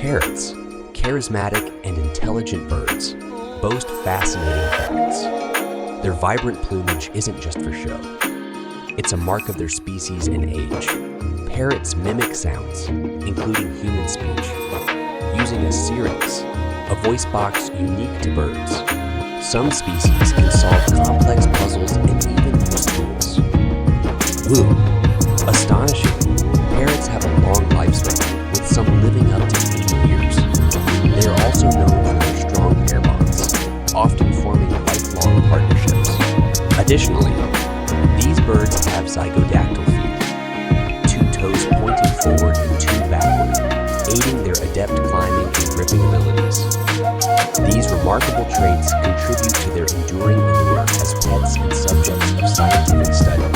Parrots, charismatic and intelligent birds, boast fascinating facts. Their vibrant plumage isn't just for show. It's a mark of their species and age. Parrots mimic sounds, including human speech, using a syrinx, a voice box unique to birds. Some species can solve complex puzzles and even use tools. Woo! Astonishingly, parrots have a long lifespan, with some living up to 80 years. They are also known for their strong pair bonds, often forming lifelong partnerships. Additionally, these birds have zygodactyl feet, 2 toes pointing forward and 2 backward, aiding their adept climbing and gripping abilities. These remarkable traits contribute to their enduring allure as pets and subjects of scientific study.